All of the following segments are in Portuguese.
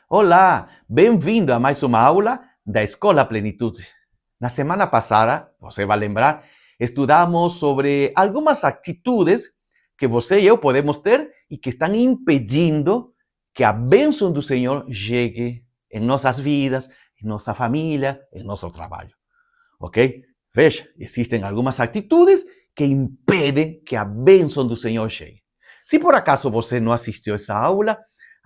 Olá, bem-vindo a mais uma aula da Escola Plenitude. Na semana passada, você vai lembrar, estudamos sobre algumas atitudes que você e eu podemos ter e que estão impedindo que a bênção do Senhor chegue em nossas vidas, em nossa família, em nosso trabalho. Ok? Veja, existem algumas atitudes que impedem que a bênção do Senhor chegue. Se por acaso você não assistiu essa aula,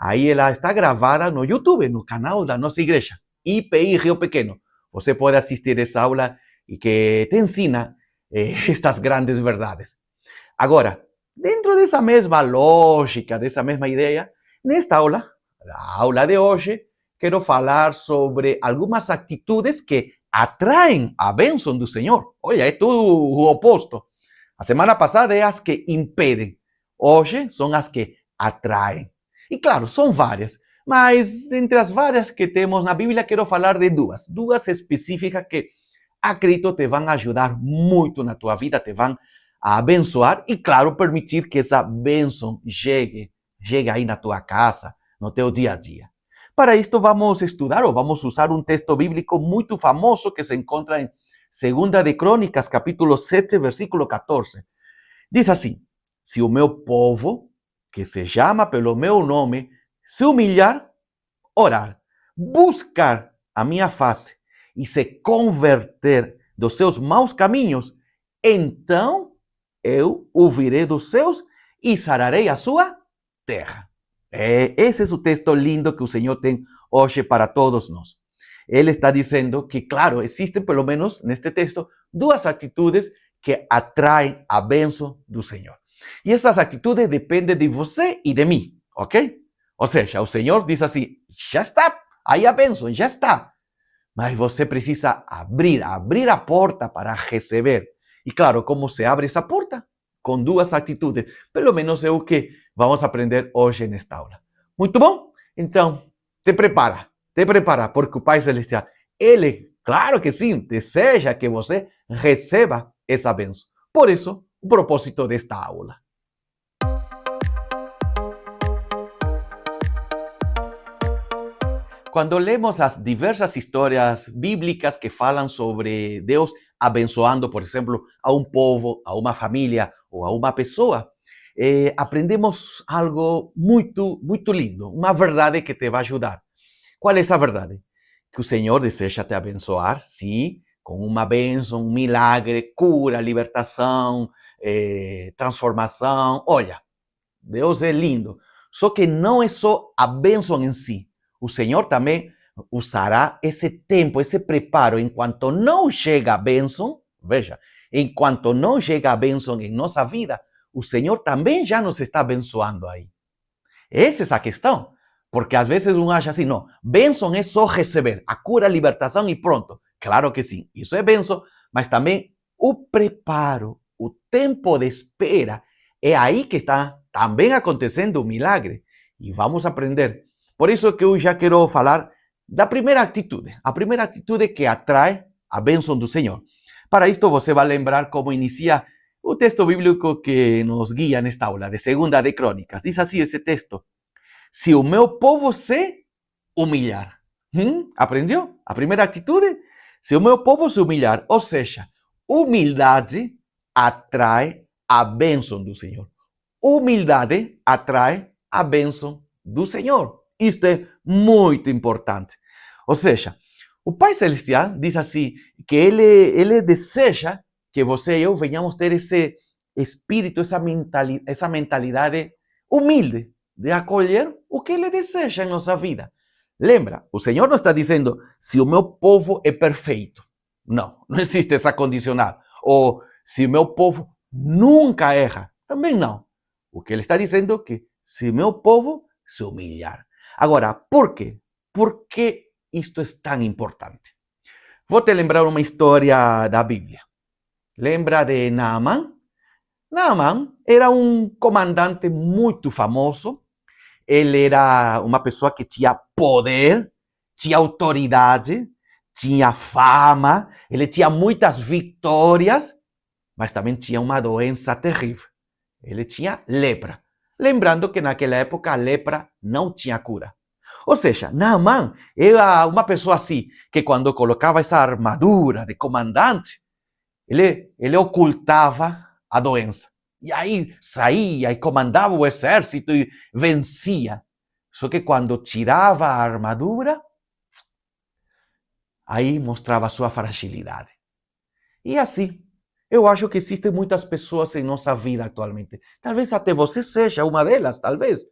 aí ela está gravada no YouTube, no canal da nossa igreja, IPI Rio Pequeno. Você pode assistir essa aula e que te ensina estas grandes verdades. Agora, dentro dessa mesma lógica, dessa mesma ideia, nesta aula, a aula de hoje, quero falar sobre algumas atitudes que atraem a bênção do Senhor. Olha, é tudo o oposto. A semana passada é as que impedem. Hoje são as que atraem. E claro, são várias. Mas entre as várias que temos na Bíblia, quero falar de duas. Duas específicas que acredito te vão ajudar muito na tua vida, te vão abençoar e, claro, permitir que essa bênção chegue aí na tua casa, no teu dia a dia. Para isto vamos estudar ou vamos usar um texto bíblico muito famoso que se encontra em 2 de Crônicas, capítulo 7, versículo 14. Diz assim: se o meu povo, que se chama pelo meu nome, se humilhar, orar, buscar a minha face e se converter dos seus maus caminhos, então eu ouvirei dos céus e sararei a sua terra. Esse é o texto lindo que o Senhor tem hoje para todos nós. Ele está dizendo que, claro, existem, pelo menos neste texto, duas atitudes que atraem a bênção do Senhor. E essas atitudes dependem de você e de mim, ok? Ou seja, o Senhor diz assim, já está, aí a bênção, já está. Mas você precisa abrir a porta para receber. E claro, como se abre essa porta? Com duas atitudes. Pelo menos é o que vamos aprender hoje nesta aula. Muito bom? Então, te prepara, porque o Pai Celestial, Ele, claro que sim, deseja que você receba essa bênção. Por isso, o propósito desta aula. Quando lemos as diversas histórias bíblicas que falam sobre Deus abençoando, por exemplo, a um povo, a uma família ou a uma pessoa, aprendemos algo muito, muito lindo, uma verdade que te vai ajudar. Qual é essa verdade? Que o Senhor deseja te abençoar, sim, com uma bênção, um milagre, cura, libertação, transformação. Olha, Deus é lindo. Só que não é só a bênção em si. O Senhor também usará esse tempo, esse preparo, enquanto não chega a bênção, veja, enquanto não chega a bênção em nossa vida, o Senhor também já nos está abençoando aí. Essa é a questão. Porque às vezes um acha assim, não, bênção é só receber, a cura, a libertação e pronto. Claro que sim, isso é bênção, mas também o preparo, o tempo de espera, é aí que está também acontecendo o milagre. E vamos aprender. Por isso que eu já quero falar da primeira atitude. A primeira atitude que atrai a bênção do Senhor. Para isto você vai lembrar como inicia o texto bíblico que nos guia nesta aula, de 2 de Crônicas. Diz assim esse texto: se o meu povo se humilhar. Aprendeu? A primeira atitude? Se o meu povo se humilhar. Ou seja, humildade atrai a bênção do Senhor. Humildade atrai a bênção do Senhor. Isto é muito importante. Ou seja, o Pai Celestial diz assim, que ele deseja que você e eu venhamos ter esse espírito, essa mentalidade humilde, de acolher o que Ele deseja em nossa vida. Lembra, o Senhor não está dizendo, se o meu povo é perfeito. Não, não existe essa condicional. Ou, se o meu povo nunca erra. Também não. O que Ele está dizendo é que, se o meu povo se humilhar. Agora, por quê? Por que isto é tão importante? Vou te lembrar uma história da Bíblia. Lembra de Naamã? Naamã era um comandante muito famoso. Ele era uma pessoa que tinha poder, tinha autoridade, tinha fama, ele tinha muitas vitórias, mas também tinha uma doença terrível. Ele tinha lepra. Lembrando que naquela época a lepra não tinha cura. Ou seja, Naamã era uma pessoa assim, que quando colocava essa armadura de comandante, ele ocultava a doença. E aí saía e comandava o exército e vencia. Só que quando tirava a armadura, aí mostrava a sua fragilidade. E assim, eu acho que existem muitas pessoas em nossa vida atualmente. Talvez até você seja uma delas, talvez.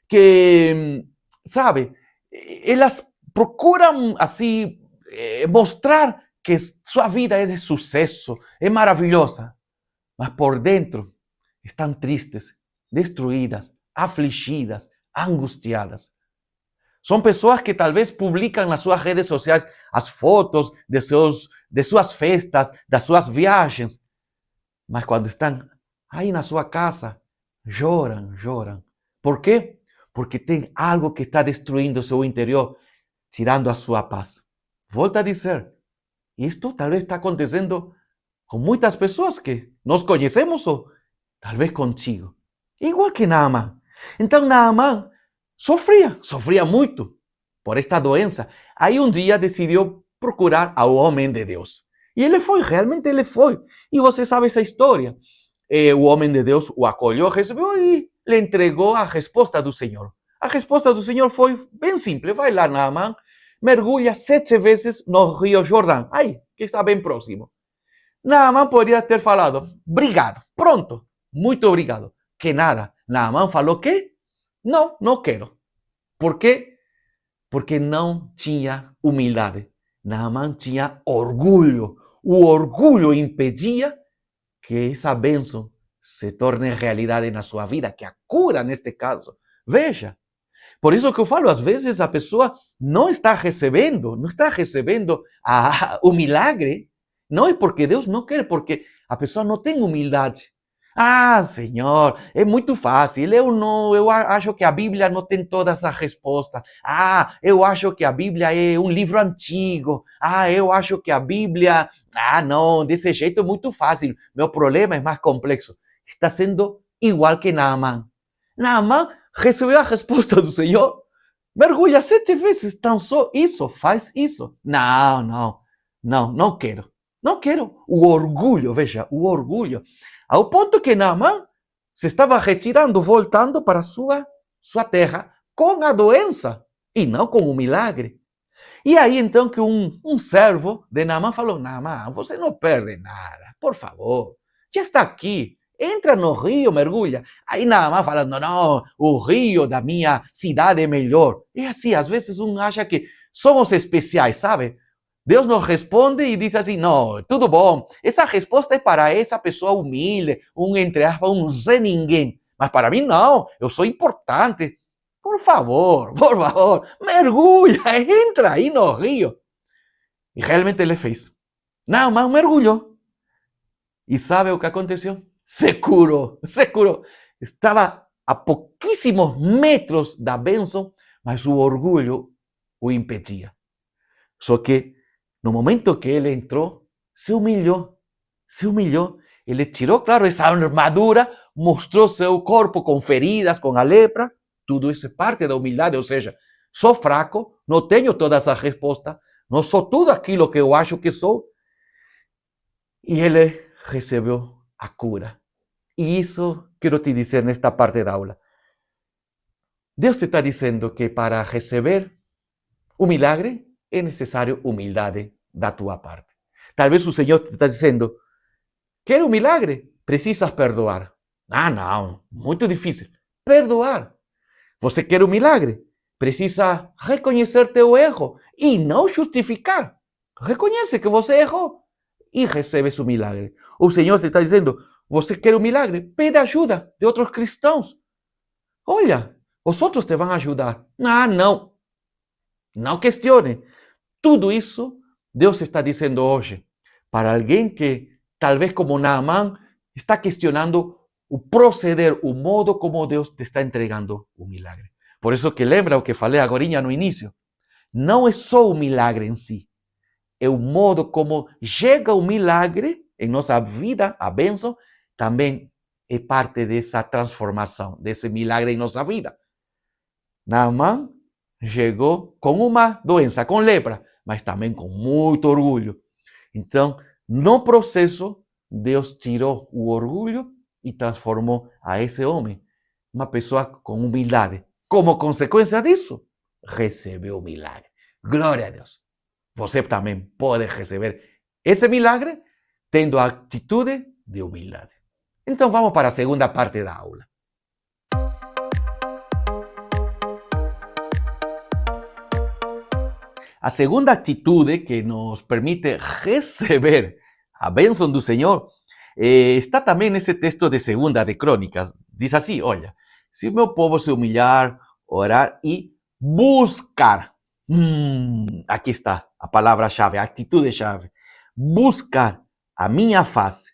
Que, sabe, elas procuram, assim, mostrar que sua vida é de sucesso, é maravilhosa. Mas por dentro estão tristes, destruídas, afligidas, angustiadas. São pessoas que talvez publicam nas suas redes sociais as fotos de suas festas, das suas viagens. Mas quando estão aí na sua casa, choram. Por quê? Porque tem algo que está destruindo o seu interior, tirando a sua paz. Volto a dizer, isto talvez está acontecendo com muitas pessoas que nós conhecemos ou talvez contigo. Igual que Naamã. Então Naamã sofria muito por esta doença. Aí um dia decidiu procurar ao homem de Deus. E ele foi, realmente ele foi. E você sabe essa história. O homem de Deus o acolheu, recebeu e lhe entregou a resposta do Senhor. A resposta do Senhor foi bem simples. Vai lá, Naamã, mergulha 7 vezes no rio Jordão. Aí, que está bem próximo. Naamã poderia ter falado, obrigado, pronto, muito obrigado. Que nada. Naamã falou que não quero. Por quê? Porque não tinha humildade. Naamã tinha orgulho. O orgulho impedia que essa bênção se torne realidade na sua vida, que a cura neste caso. Veja, por isso que eu falo, às vezes a pessoa não está recebendo o milagre, não é porque Deus não quer, porque a pessoa não tem humildade. Ah, Senhor, é muito fácil. Eu acho que a Bíblia não tem todas as respostas. Ah, eu acho que a Bíblia é um livro antigo. Ah, eu acho que a Bíblia... Ah, não, desse jeito é muito fácil. Meu problema é mais complexo. Está sendo igual que Naamã. Naamã recebeu a resposta do Senhor. Mergulha 7 vezes, tão só isso, faz isso. Não quero. Não quero. O orgulho, veja, o orgulho. Ao ponto que Naamã se estava retirando, voltando para sua terra com a doença e não com o milagre. E aí então que um servo de Naamã falou, Naamã, você não perde nada, por favor, já está aqui, entra no rio, mergulha. Aí Naamã falando, não, o rio da minha cidade é melhor. É assim, às vezes acha que somos especiais, sabe? Deus nos responde e diz assim, não, tudo bom, essa resposta é para essa pessoa humilde, entre aspas, Zé Ninguém. Mas para mim não, eu sou importante. Por favor, mergulha, entra aí no rio. E realmente ele fez. Naamã mergulhou. E sabe o que aconteceu? Se curou. Estava a pouquíssimos metros da bênção, mas o orgulho o impedia. Só que no momento que ele entrou, se humilhou. Ele tirou, claro, essa armadura, mostrou seu corpo com feridas, com a lepra. Tudo isso é parte da humildade, ou seja, sou fraco, não tenho todas as respostas, não sou tudo aquilo que eu acho que sou. E ele recebeu a cura. E isso quero te dizer nesta parte da aula. Deus te está dizendo que para receber o milagre é necessário humildade da tua parte. Talvez o Senhor te está dizendo, quer um milagre? Precisas perdoar. Ah, não, muito difícil. Perdoar. Você quer um milagre? Precisa reconhecer teu erro e não justificar. Reconhece que você errou e recebe o milagre. O Senhor te está dizendo, você quer um milagre? Pede ajuda de outros cristãos. Olha, os outros te vão ajudar. Ah, não. Não questione. Tudo isso Deus está dizendo hoje para alguém que, talvez como Naamã, está questionando o proceder, o modo como Deus te está entregando o milagre. Por isso que lembra o que falei agora no início. Não é só o milagre em si. É o modo como chega o milagre em nossa vida, a bênção, também é parte dessa transformação, desse milagre em nossa vida. Naamã chegou com uma doença, com lepra, mas também com muito orgulho. Então, no processo, Deus tirou o orgulho e transformou a esse homem uma pessoa com humildade. Como consequência disso, recebeu o milagre. Glória a Deus. Você também pode receber esse milagre tendo a atitude de humildade. Então, vamos para a segunda parte da aula. A segunda atitude que nos permite receber a bênção do Senhor está também nesse texto de Segunda de Crônicas. Diz assim, olha, se o meu povo se humilhar, orar e buscar. Aqui está a palavra-chave, a atitude-chave. Buscar a minha face.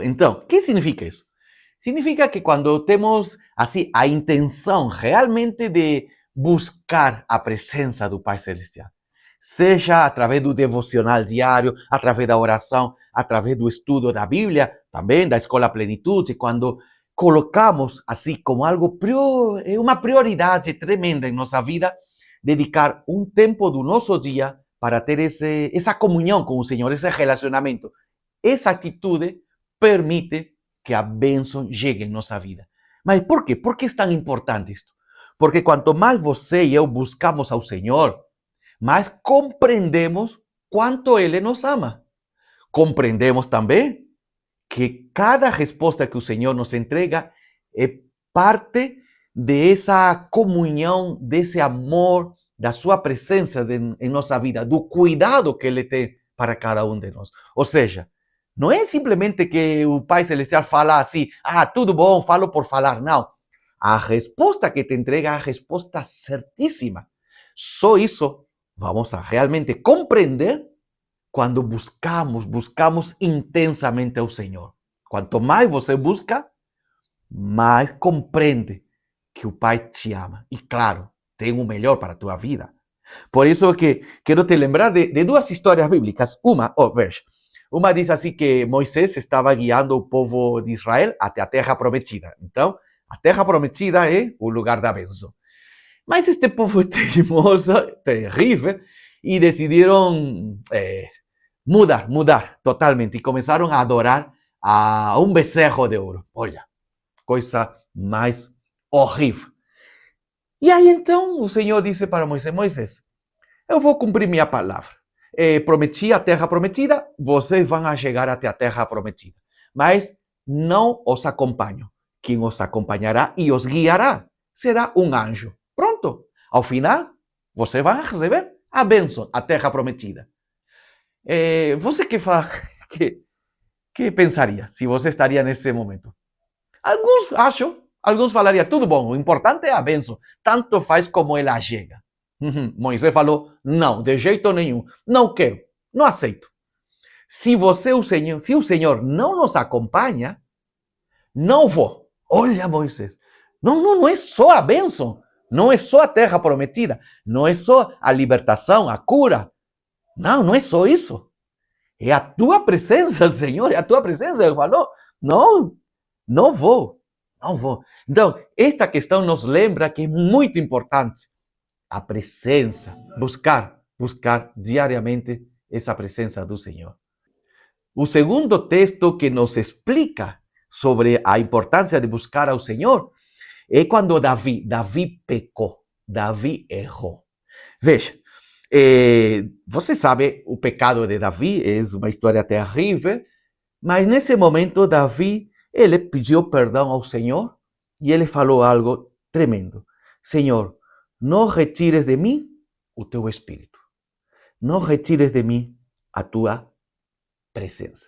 Então, o que significa isso? Significa que quando temos assim a intenção realmente de buscar a presença do Pai Celestial, seja através do devocional diário, através da oração, através do estudo da Bíblia, também da Escola Plenitude, quando colocamos assim como algo, uma prioridade tremenda em nossa vida, dedicar um tempo do nosso dia para ter essa comunhão com o Senhor, esse relacionamento. Essa atitude permite que a bênção chegue em nossa vida. Mas por quê? Por que é tão importante isto? Porque quanto mais você e eu buscamos ao Senhor, mais compreendemos quanto Ele nos ama. Compreendemos também que cada resposta que o Senhor nos entrega é parte dessa comunhão, desse amor, da sua presença em nossa vida, do cuidado que Ele tem para cada um de nós. Ou seja, não é simplesmente que o Pai Celestial fala assim, tudo bom, falo por falar. Não. A resposta que te entrega é a resposta certíssima. Só isso vamos a realmente compreender quando buscamos intensamente ao Senhor. Quanto mais você busca, mais compreende que o Pai te ama. E claro, tem o melhor para a tua vida. Por isso que quero te lembrar de duas histórias bíblicas. Veja. Uma diz assim que Moisés estava guiando o povo de Israel até a terra prometida. Então, a terra prometida é o lugar da bênção. Mas este povo é teimoso, terrível, e decidiram mudar totalmente. E começaram a adorar a um becerro de ouro. Olha, coisa mais horrível. E aí então o Senhor disse para Moisés, Moisés, eu vou cumprir minha palavra. Prometi a terra prometida, vocês vão chegar até a terra prometida. Mas não os acompanho. Quem os acompanhará e os guiará será um anjo. Pronto. Ao final, você vai receber a bênção, a terra prometida. Você que pensaria se você estaria nesse momento? Alguns falariam, tudo bom, o importante é a bênção. Tanto faz como ela chega. Moisés falou, não, de jeito nenhum. Não quero, não aceito. Se o Senhor não nos acompanha, não vou. Olha, Moisés, não é só a bênção, não é só a terra prometida, não é só a libertação, a cura. Não é só isso. É a tua presença, Senhor, é a tua presença. Ele falou, não vou. Então, esta questão nos lembra que é muito importante a presença, buscar diariamente essa presença do Senhor. O segundo texto que nos explica sobre a importância de buscar ao Senhor é quando Davi pecou, Davi errou. Veja, você sabe, o pecado de Davi é uma história terrível, mas nesse momento Davi, ele pediu perdão ao Senhor e ele falou algo tremendo. Senhor, não retires de mim o teu espírito. Não retires de mim a tua presença.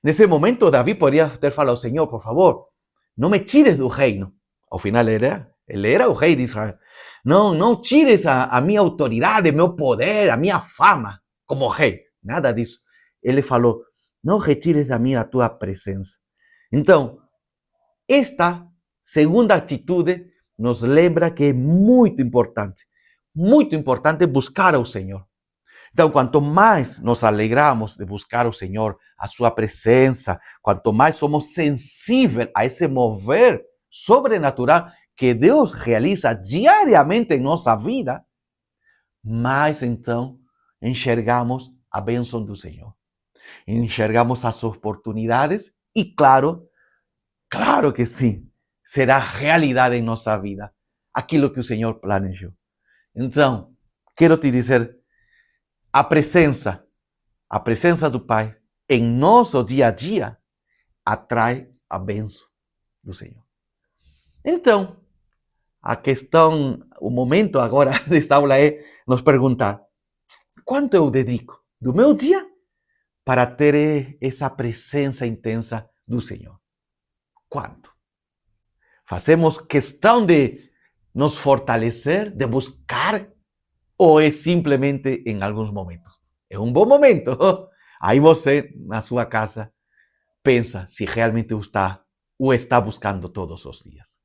Nesse momento, Davi poderia ter falado, Senhor, por favor, não me tires do reino. Ao final, ele era o rei de Israel. Não tires a minha autoridade, meu poder, a minha fama como rei. Nada disso. Ele falou, não retires da mim a tua presença. Então, esta segunda atitude nos lembra que é muito importante buscar ao Senhor. Então, quanto mais nos alegramos de buscar ao Senhor, a sua presença, quanto mais somos sensíveis a esse mover sobrenatural que Deus realiza diariamente em nossa vida, mais então enxergamos a bênção do Senhor. Enxergamos as oportunidades e, claro que sim, será realidade em nossa vida aquilo que o Senhor planejou. Então, quero te dizer, a presença do Pai em nosso dia a dia atrai a bênção do Senhor. Então, a questão, o momento agora desta aula é nos perguntar: quanto eu dedico do meu dia para ter essa presença intensa do Senhor? Quanto? Fazemos questão de nos fortalecer, de buscar, ou é simplesmente em alguns momentos? É um bom momento. Aí você, na sua casa, pensa se realmente o está buscando todos os dias.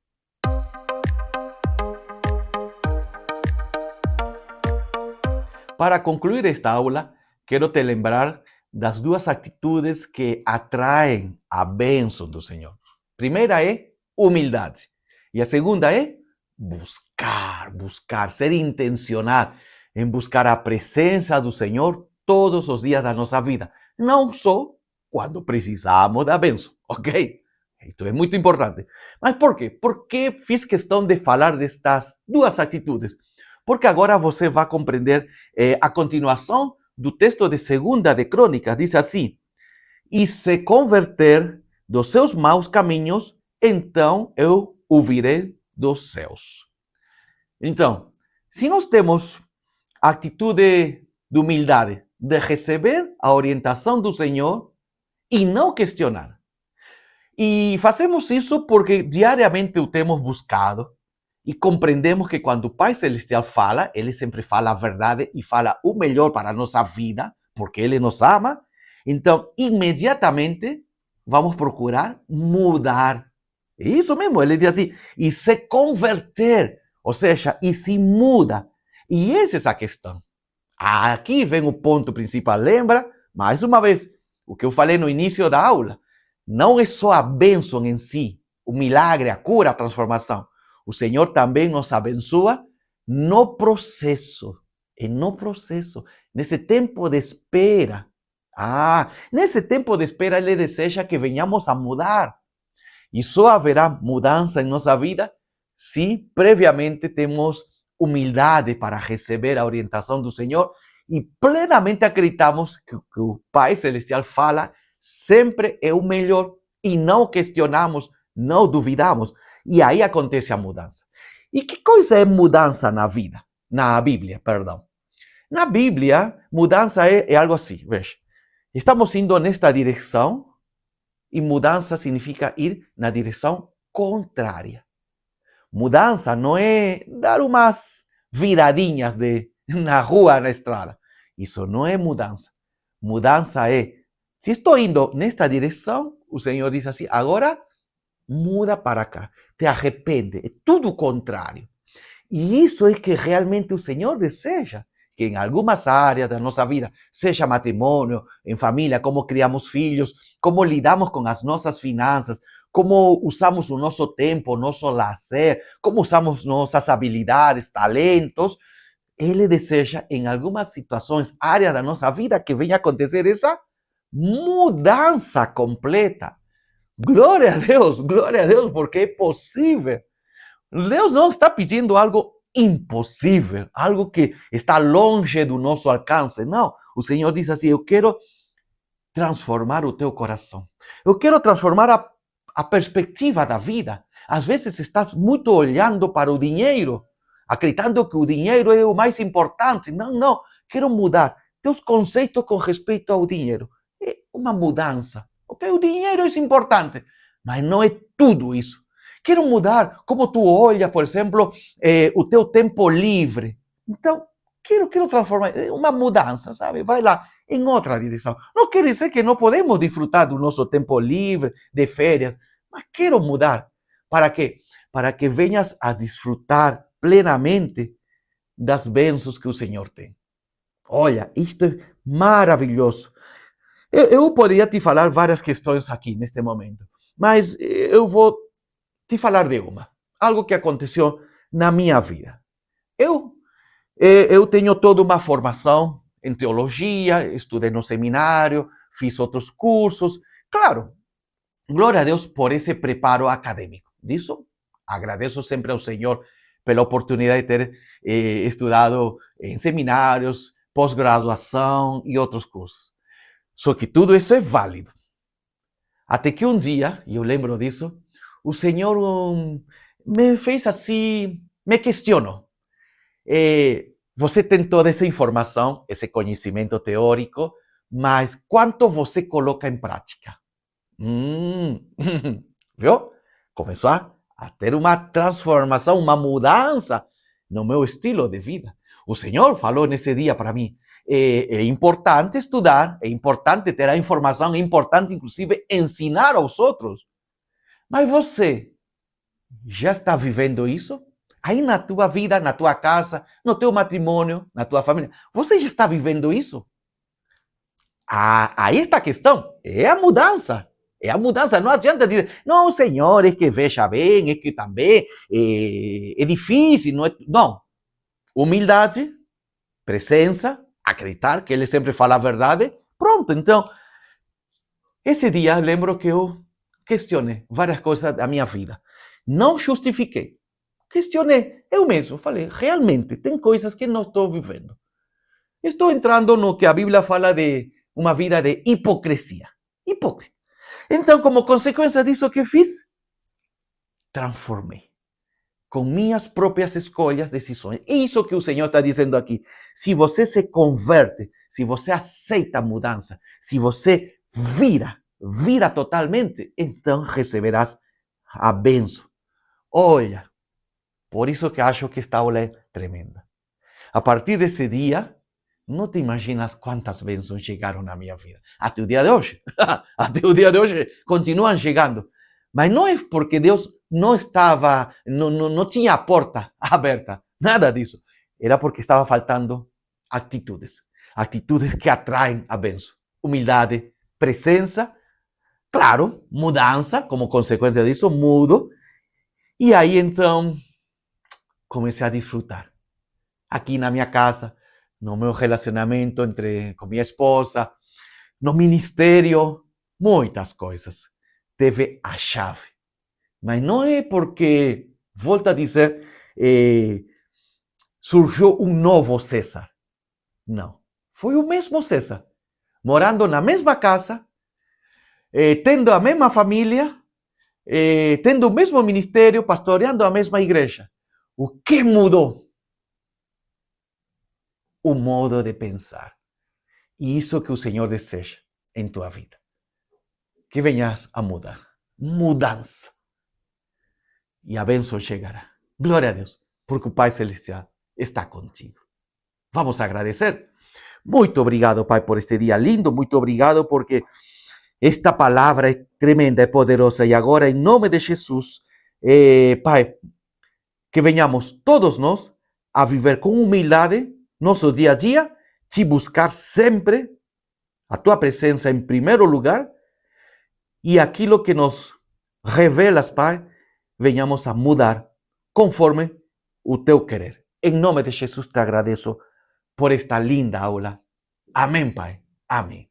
Para concluir esta aula, quero te lembrar das duas atitudes que atraem a bênção do Senhor. A primeira é humildade. E a segunda é buscar, ser intencional em buscar a presença do Senhor todos os dias da nossa vida. Não só quando precisamos da bênção, ok? Isso é muito importante. Mas por quê? Por que fiz questão de falar destas duas atitudes? Porque agora você vai compreender a continuação do texto de 2 de Crônicas. Diz assim: e se converter dos seus maus caminhos, então eu o virei dos céus. Então, se nós temos a atitude de humildade, de receber a orientação do Senhor e não questionar, e fazemos isso porque diariamente o temos buscado e compreendemos que quando o Pai Celestial fala, Ele sempre fala a verdade e fala o melhor para a nossa vida, porque Ele nos ama. Então, imediatamente, vamos procurar mudar. Isso mesmo, ele diz assim, e se converter, ou seja, e se muda. E essa é a questão. Aqui vem o ponto principal. Lembra, mais uma vez, o que eu falei no início da aula. Não é só a bênção em si, o milagre, a cura, a transformação. O Senhor também nos abençoa no processo. E no processo, nesse tempo de espera. Nesse tempo de espera, Ele deseja que venhamos a mudar. E só haverá mudança em nossa vida se previamente temos humildade para receber a orientação do Senhor e plenamente acreditamos que o que o Pai Celestial fala sempre é o melhor e não questionamos, não duvidamos. E aí acontece a mudança. E que coisa é mudança na vida? Na Bíblia, perdão. Na Bíblia, mudança é algo assim, veja. Estamos indo nesta direção e mudança significa ir na direção contrária. Mudança não é dar umas viradinhas na rua, na estrada. Isso não é mudança. Mudança é, se estou indo nesta direção, o Senhor diz assim, agora muda para cá, te arrepende, é tudo o contrário. E isso é que realmente o Senhor deseja, que em algumas áreas da nossa vida, seja matrimônio, em família, como criamos filhos, como lidamos com as nossas finanças, como usamos o nosso tempo, o nosso lazer, como usamos nossas habilidades, talentos. Ele deseja, em algumas situações, áreas da nossa vida, que venha acontecer essa mudança completa. Glória a Deus, porque é possível. Deus não está pedindo algo impossível, algo que está longe do nosso alcance. Não, o Senhor diz assim, eu quero transformar o teu coração. Eu quero transformar a perspectiva da vida. Às vezes estás muito olhando para o dinheiro, acreditando que o dinheiro é o mais importante. Não, quero mudar teus conceitos com respeito ao dinheiro. É uma mudança. Ok, o dinheiro é importante, mas não é tudo isso. Quero mudar como tu olhas, por exemplo, o teu tempo livre. Então, quero transformar, uma mudança, sabe? Vai lá, em outra direção. Não quer dizer que não podemos desfrutar do nosso tempo livre, de férias, mas quero mudar. Para quê? Para que venhas a desfrutar plenamente das bênçãos que o Senhor tem. Olha, isto é maravilhoso. Eu poderia te falar várias questões aqui, neste momento, mas eu vou te falar de uma. algo que aconteceu na minha vida. Eu tenho toda uma formação em teologia, estudei no seminário, fiz outros cursos. Claro, glória a Deus por esse preparo acadêmico. Disso, agradeço sempre ao Senhor pela oportunidade de ter estudado em seminários, pós-graduação e outros cursos. Só que tudo isso é válido. Até que um dia, e eu lembro disso, o Senhor me fez assim, me questionou. Você tem toda essa informação, esse conhecimento teórico, mas quanto você coloca em prática? Viu? Começou a ter uma transformação, uma mudança no meu estilo de vida. O Senhor falou nesse dia para mim, é importante estudar, é importante ter a informação, é importante inclusive ensinar aos outros. Mas você já está vivendo isso? Aí na tua vida, na tua casa, no teu matrimônio, na tua família, você já está vivendo isso? Aí está a questão, é a mudança. É a mudança, não adianta dizer, não, Senhor, é que veja bem, é que também é difícil. Não, não, humildade, presença, acreditar que Ele sempre fala a verdade, pronto. Então, esse dia eu lembro que eu questionei várias coisas da minha vida. Não justifiquei, questionei eu mesmo, falei, realmente tem coisas que não estou vivendo. Estou entrando no que a Bíblia fala de uma vida de hipocrisia. Hipócrita. Então, como consequência disso que fiz, transformei. Com minhas próprias escolhas, decisões. Isso que o Senhor está dizendo aqui. Se você se converte, se você aceita a mudança, se você vira totalmente, então receberás a bênção. Olha, por isso que acho que esta aula é tremenda. A partir desse dia, não te imaginas quantas bênçãos chegaram na minha vida. Até o dia de hoje. Até o dia de hoje continuam chegando. Mas não é porque Deus não estava, não tinha a porta aberta. Nada disso. Era porque estava faltando atitudes. Atitudes que atraem a bênção. Humildade, presença, claro, mudança, como consequência disso, mudo. E aí então comecei a desfrutar. Aqui na minha casa, no meu relacionamento com minha esposa, no ministério, muitas coisas. Teve a chave. Mas não é porque, volto a dizer, surgiu um novo César. Não. Foi o mesmo César. Morando na mesma casa, tendo a mesma família, tendo o mesmo ministério, pastoreando a mesma igreja. O que mudou? O modo de pensar. E isso que o Senhor deseja em tua vida. Que venhas a mudar. Mudança. E a bênção chegará. Glória a Deus, porque o Pai Celestial está contigo. Vamos agradecer. Muito obrigado, Pai, por este dia lindo. Muito obrigado porque esta palavra é tremenda, é poderosa. E agora, em nome de Jesus, Pai, que venhamos todos nós a viver com humildade nosso dia a dia, te buscar sempre a tua presença em primeiro lugar e aquilo que nos revelas, Pai, venhamos a mudar conforme o teu querer. Em nome de Jesus te agradeço por esta linda aula. Amém, Pai. Amém.